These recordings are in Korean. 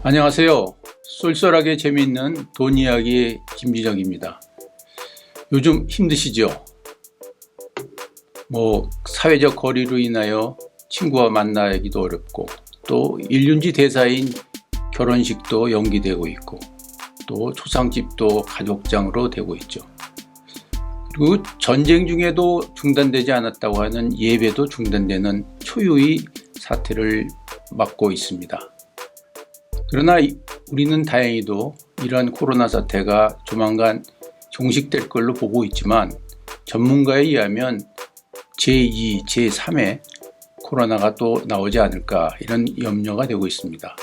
안녕하세요. 쏠쏠하게 재미있는 돈 이야기 김지정입니다. 요즘 힘드시죠? 사회적 거리로 인하여 친구와 만나기도 어렵고, 또 일륜지 대사인 결혼식도 연기되고 있고, 또 초상집도 가족장으로 되고 있죠. 그리고 전쟁 중에도 중단되지 않았다고 하는 예배도 중단되는 초유의 사태를 맞고 있습니다. 그러나 우리는 다행히도 이러한 코로나 사태가 조만간 종식될 걸로 보고 있지만, 전문가에 의하면 제2, 제3의 코로나가 또 나오지 않을까, 이런 염려가 되고 있습니다.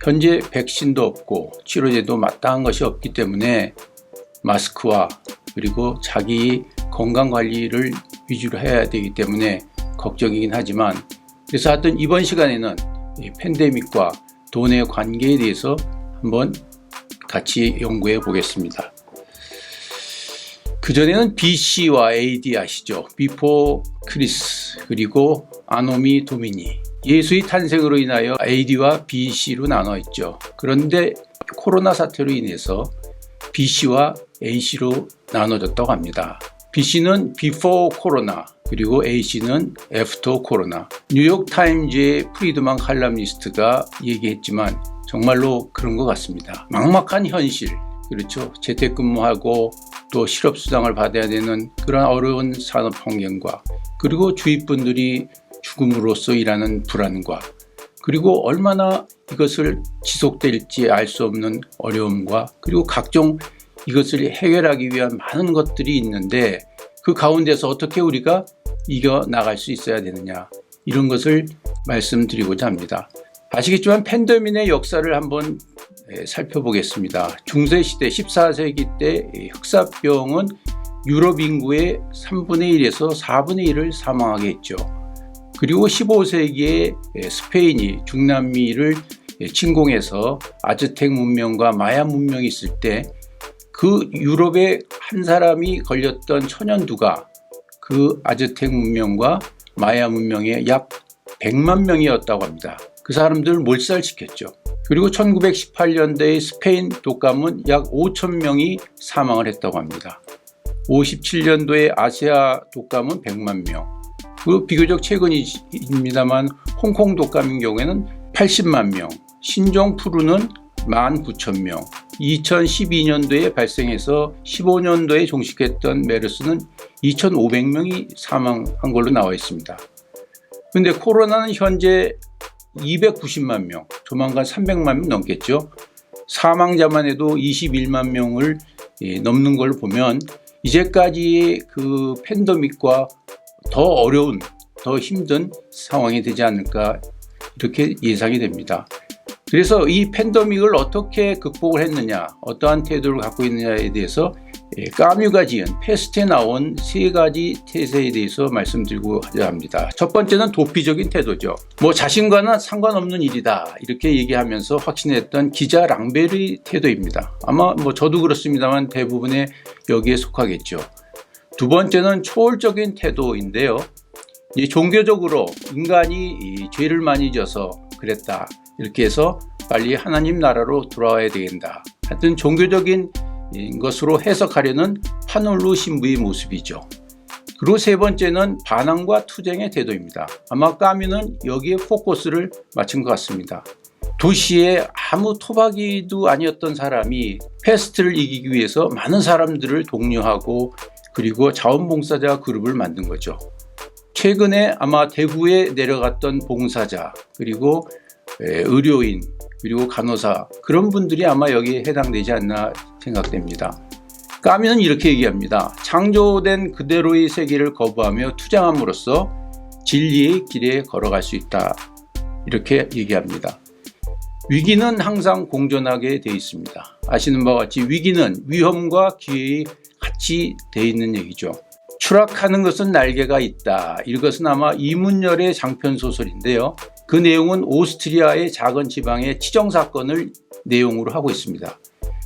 현재 백신도 없고 치료제도 마땅한 것이 없기 때문에 마스크와 그리고 자기 건강관리를 위주로 해야 되기 때문에 걱정이긴 하지만, 그래서 하여튼 이번 시간에는 이 팬데믹과 돈의 관계에 대해서 한번 같이 연구해 보겠습니다. 그전에는 BC와 AD 아시죠? 비포 크리스, 그리고 아노미 도미니. 예수의 탄생으로 인하여 AD와 BC로 나눠 있죠. 그런데 코로나 사태로 인해서 BC와 AC로 나눠졌다고 합니다. BC는 before 코로나, 그리고 AC는 after 코로나. 뉴욕타임즈의 프리드만 칼럼니스트가 얘기했지만 정말로 그런 것 같습니다. 막막한 현실, 그렇죠. 재택근무하고 또 실업수당을 받아야 되는 그런 어려운 산업 환경과, 그리고 주위 분들이 죽음으로써 일하는 불안과, 그리고 얼마나 이것을 지속될지 알 수 없는 어려움과, 그리고 각종 이것을 해결하기 위한 많은 것들이 있는데, 그 가운데서 어떻게 우리가 이겨나갈 수 있어야 되느냐, 이런 것을 말씀드리고자 합니다. 아시겠지만 팬데믹의 역사를 한번 살펴보겠습니다. 중세시대 14세기 때 흑사병은 유럽 인구의 3분의 1에서 4분의 1을 사망하게 했죠. 그리고 15세기에 스페인이 중남미를 침공해서 아즈텍 문명과 마야 문명이 있을 때, 그 유럽에 한 사람이 걸렸던 천연두가 그 아즈텍 문명과 마야 문명의 약 100만 명이었다고 합니다. 그 사람들을 몰살시켰죠. 그리고 1918년대의 스페인 독감은 약 5천 명이 사망을 했다고 합니다. 57년도의 아시아 독감은 100만 명. 그리고 비교적 최근입니다만 홍콩 독감인 경우에는 80만 명, 신종 플루는 19,000명, 2012년도에 발생해서 15년도에 종식했던 메르스는 2,500명이 사망한 걸로 나와 있습니다. 그런데 코로나는 현재 290만 명, 조만간 300만 명 넘겠죠. 사망자만 해도 21만 명을 넘는 걸 보면 이제까지의 그 팬데믹과 더 어려운, 더 힘든 상황이 되지 않을까, 이렇게 예상이 됩니다. 그래서 이 팬데믹을 어떻게 극복을 했느냐, 어떠한 태도를 갖고 있느냐에 대해서 까뮤가 지은 패스트에 나온 세 가지 태세에 대해서 말씀드리고자 합니다. 첫 번째는 도피적인 태도죠. 자신과는 상관없는 일이다, 이렇게 얘기하면서 확신했던 기자 랑베르의 태도입니다. 아마 저도 그렇습니다만 대부분의 여기에 속하겠죠. 두 번째는 초월적인 태도인데요. 종교적으로 인간이 죄를 많이 져서 그랬다, 이렇게 해서 빨리 하나님 나라로 돌아와야 되겠다, 하여튼 종교적인 것으로 해석하려는 파놀루 신부의 모습이죠. 그리고 세 번째는 반항과 투쟁의 태도입니다. 아마 까뮤는 여기에 포커스를 맞춘 것 같습니다. 도시에 아무 토박이도 아니었던 사람이 패스트를 이기기 위해서 많은 사람들을 독려하고, 그리고 자원봉사자 그룹을 만든 거죠. 최근에 아마 대구에 내려갔던 봉사자, 그리고 의료인, 그리고 간호사, 그런 분들이 아마 여기에 해당되지 않나 생각됩니다. 까뮤는 이렇게 얘기합니다. 창조된 그대로의 세계를 거부하며 투쟁함으로써 진리의 길에 걸어갈 수 있다, 이렇게 얘기합니다. 위기는 항상 공존하게 되어 있습니다. 아시는 바와 같이 위기는 위험과 기회에 같이 되어 있는 얘기죠. 추락하는 것은 날개가 있다, 이것은 아마 이문열의 장편소설인데요. 그 내용은 오스트리아의 작은 지방의 치정사건을 내용으로 하고 있습니다.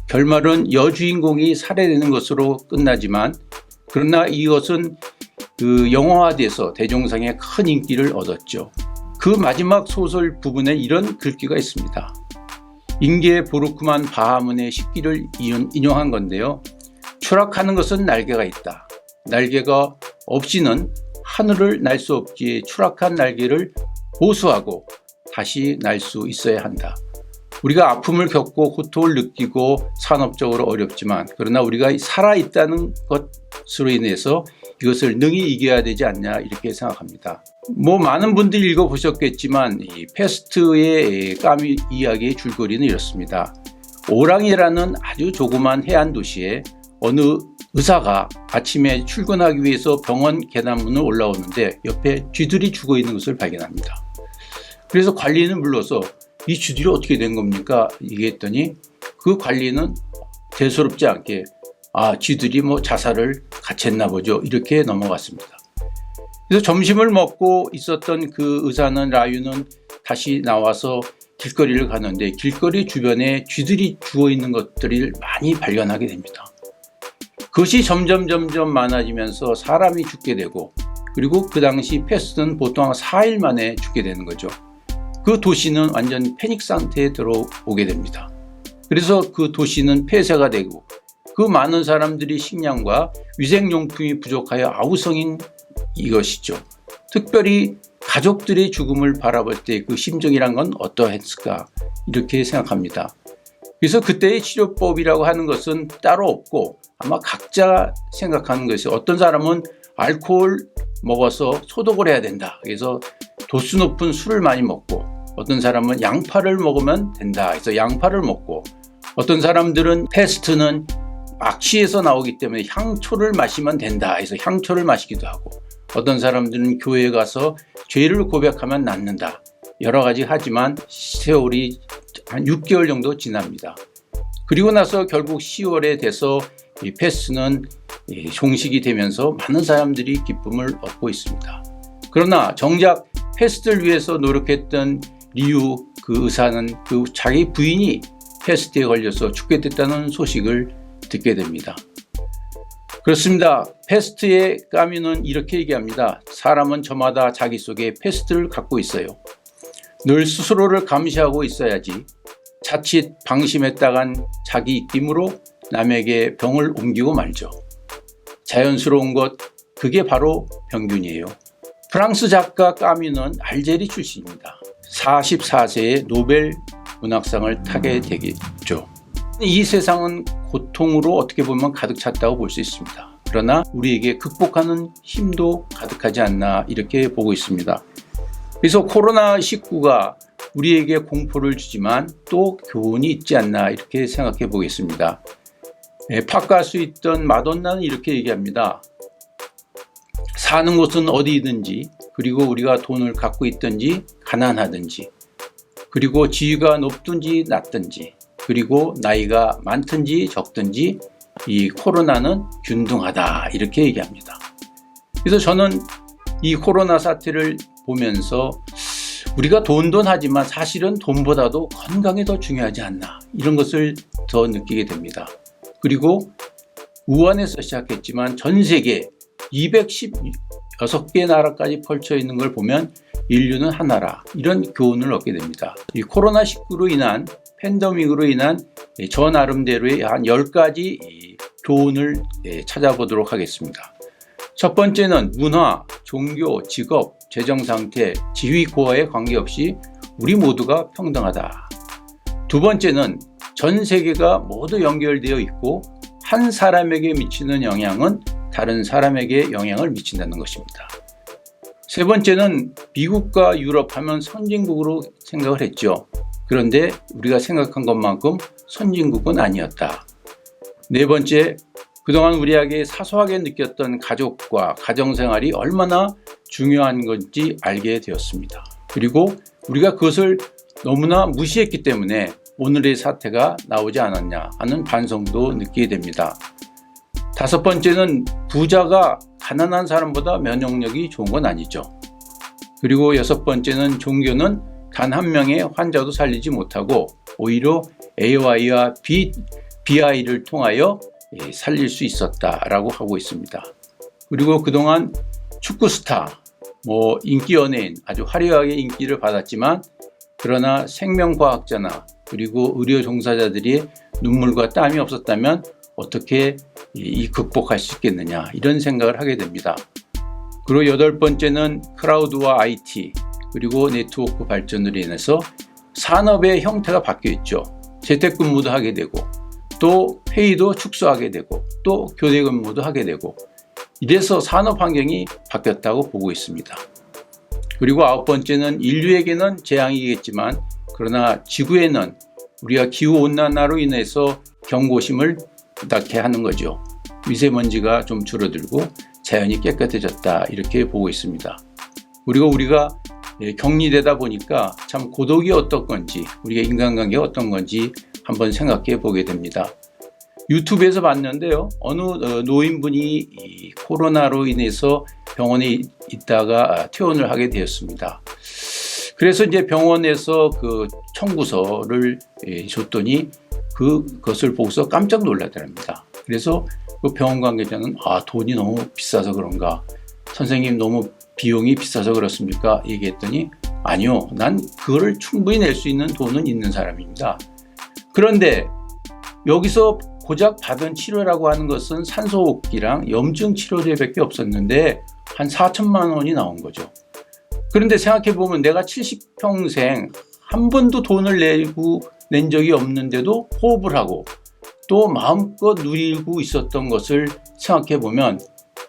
결말은 여주인공이 살해되는 것으로 끝나지만, 그러나 이것은 그 영화화돼서 대종상에 큰 인기를 얻었죠. 그 마지막 소설 부분에 이런 글귀가 있습니다. 인계의 보르크만 바하문의 식기를 인용한 건데요. 추락하는 것은 날개가 있다. 날개가 없이는 하늘을 날 수 없기에 추락한 날개를 보수하고 다시 날 수 있어야 한다. 우리가 아픔을 겪고 고통을 느끼고 산업적으로 어렵지만 그러나 우리가 살아있다는 것으로 인해서 이것을 능히 이겨야 되지 않냐 이렇게 생각합니다. 많은 분들이 읽어보셨겠지만 이 패스트의 까미 이야기의 줄거리는 이렇습니다. 오랑이라는 아주 조그만 해안 도시에 어느 의사가 아침에 출근하기 위해서 병원 계단문을 올라오는데 옆에 쥐들이 죽어 있는 것을 발견합니다. 그래서 관리인을 불러서 이 쥐들이 어떻게 된 겁니까? 얘기했더니 그 관리는 대수롭지 않게 쥐들이 자살을 같이 했나 보죠. 이렇게 넘어갔습니다. 그래서 점심을 먹고 있었던 그 의사는 라유는 다시 나와서 길거리를 가는데 길거리 주변에 쥐들이 죽어 있는 것들을 많이 발견하게 됩니다. 그것이 점점 많아지면서 사람이 죽게 되고 그리고 그 당시 패스트는 보통 한 4일 만에 죽게 되는 거죠. 그 도시는 완전 패닉 상태에 들어오게 됩니다. 그래서 그 도시는 폐쇄가 되고 그 많은 사람들이 식량과 위생용품이 부족하여 아우성인 이것이죠. 특별히 가족들의 죽음을 바라볼 때 그 심정이란 건 어떠했을까 이렇게 생각합니다. 그래서 그때의 치료법이라고 하는 것은 따로 없고 아마 각자 생각하는 것이 어떤 사람은 알코올 먹어서 소독을 해야 된다. 그래서 도수 높은 술을 많이 먹고 어떤 사람은 양파를 먹으면 된다. 그래서 양파를 먹고 어떤 사람들은 패스트는 악취에서 나오기 때문에 향초를 마시면 된다. 그래서 향초를 마시기도 하고 어떤 사람들은 교회에 가서 죄를 고백하면 낫는다. 여러 가지 하지만 세월이 한 6개월 정도 지납니다. 그리고 나서 결국 10월에 돼서 이 패스트는 종식이 되면서 많은 사람들이 기쁨을 얻고 있습니다. 그러나 정작 패스트를 위해서 노력했던 리우 그 의사는 그 자기 부인이 패스트에 걸려서 죽게 됐다는 소식을 듣게 됩니다. 그렇습니다. 패스트의 까미는 이렇게 얘기합니다. 사람은 저마다 자기 속에 패스트를 갖고 있어요. 늘 스스로를 감시하고 있어야지 자칫 방심했다간 자기 입김으로 남에게 병을 옮기고 말죠. 자연스러운 것, 그게 바로 병균이에요. 프랑스 작가 까미는 알제리 출신입니다. 44세에 노벨 문학상을 타게 되겠죠. 이 세상은 고통으로 어떻게 보면 가득 찼다고 볼 수 있습니다. 그러나 우리에게 극복하는 힘도 가득하지 않나 이렇게 보고 있습니다. 그래서 코로나19가 우리에게 공포를 주지만 또 교훈이 있지 않나 이렇게 생각해 보겠습니다. 팝 가수 있던 마돈나는 이렇게 얘기합니다. 사는 곳은 어디든지 그리고 우리가 돈을 갖고 있든지 가난하든지 그리고 지위가 높든지 낮든지 그리고 나이가 많든지 적든지 이 코로나는 균등하다 이렇게 얘기합니다. 그래서 저는 이 코로나 사태를 보면서 우리가 돈 하지만 사실은 돈보다도 건강이 더 중요하지 않나 이런 것을 더 느끼게 됩니다. 그리고 우한에서 시작했지만 전 세계 216개 나라까지 펼쳐 있는 걸 보면 인류는 하나라 이런 교훈을 얻게 됩니다. 이 코로나19로 인한 팬데믹으로 인한 저 나름대로의 한 10가지 교훈을 찾아보도록 하겠습니다. 첫 번째는 문화, 종교, 직업, 재정상태, 지위 고하에 관계없이 우리 모두가 평등하다. 두 번째는 전 세계가 모두 연결되어 있고 한 사람에게 미치는 영향은 다른 사람에게 영향을 미친다는 것입니다. 세 번째는 미국과 유럽 하면 선진국으로 생각을 했죠. 그런데 우리가 생각한 것만큼 선진국은 아니었다. 네 번째, 그동안 우리에게 사소하게 느꼈던 가족과 가정생활이 얼마나 중요한 건지 알게 되었습니다. 그리고 우리가 그것을 너무나 무시했기 때문에 오늘의 사태가 나오지 않았냐 하는 반성도 느끼게 됩니다. 다섯 번째는 부자가 가난한 사람보다 면역력이 좋은 건 아니죠. 그리고 여섯 번째는 종교는 단 한 명의 환자도 살리지 못하고 오히려 AY와 BI를 통하여 살릴 수 있었다라고 하고 있습니다. 그리고 그동안 축구 스타, 인기 연예인 아주 화려하게 인기를 받았지만 그러나 생명과학자나 그리고 의료 종사자들이 눈물과 땀이 없었다면 어떻게 극복할 수 있겠느냐, 이런 생각을 하게 됩니다. 그리고 8번째는 클라우드와 IT 그리고 네트워크 발전으로 인해서 산업의 형태가 바뀌어 있죠. 재택근무도 하게 되고 또 회의도 축소하게 되고 또 교대근무도 하게 되고, 이래서 산업 환경이 바뀌었다고 보고 있습니다. 그리고 9번째는 인류에게는 재앙이겠지만 그러나 지구에는 우리가 기후온난화로 인해서 경고심을 부탁해 하는 거죠. 미세먼지가 좀 줄어들고 자연이 깨끗해졌다, 이렇게 보고 있습니다. 그리고 우리가 격리되다 보니까 참 고독이 어떤 건지, 우리가 인간관계가 어떤 건지 한번 생각해 보게 됩니다. 유튜브에서 봤는데요, 어느 노인분이 이 코로나로 인해서 병원에 있다가 퇴원을 하게 되었습니다. 그래서 이제 병원에서 그 청구서를 줬더니 그것을 보고서 깜짝 놀라더랍니다. 그래서 그 병원 관계자는 돈이 너무 비싸서 그런가, 선생님 너무 비용이 비싸서 그렇습니까? 얘기했더니 아니요, 난 그거를 충분히 낼 수 있는 돈은 있는 사람입니다. 그런데 여기서 고작 받은 치료라고 하는 것은 산소호흡기랑 염증 치료제밖에 없었는데 한 4천만 원이 나온 거죠. 그런데 생각해보면 내가 70평생 한 번도 돈을 낸 적이 없는데도 호흡을 하고 또 마음껏 누리고 있었던 것을 생각해보면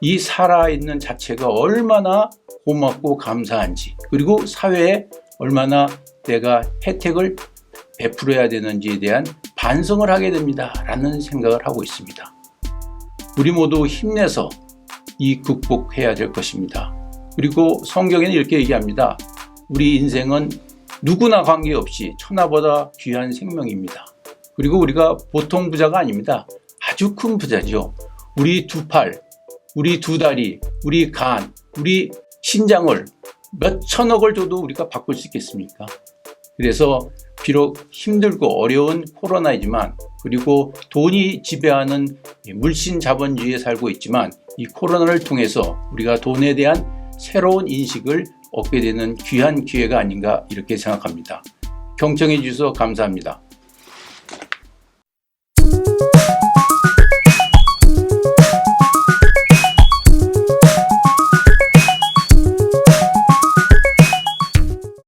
이 살아있는 자체가 얼마나 고맙고 감사한지, 그리고 사회에 얼마나 내가 혜택을 베풀어야 되는지에 대한 반성을 하게 됩니다 라는 생각을 하고 있습니다. 우리 모두 힘내서 이 극복해야 될 것입니다. 그리고 성경에는 이렇게 얘기합니다. 우리 인생은 누구나 관계없이 천하보다 귀한 생명입니다. 그리고 우리가 보통 부자가 아닙니다. 아주 큰 부자죠. 우리 두 팔, 우리 두 다리, 우리 간, 우리 신장을 몇 천억을 줘도 우리가 바꿀 수 있겠습니까? 그래서 비록 힘들고 어려운 코로나이지만, 그리고 돈이 지배하는 물신 자본주의에 살고 있지만, 이 코로나를 통해서 우리가 돈에 대한 새로운 인식을 얻게 되는 귀한 기회가 아닌가, 이렇게 생각합니다. 경청해 주셔서 감사합니다.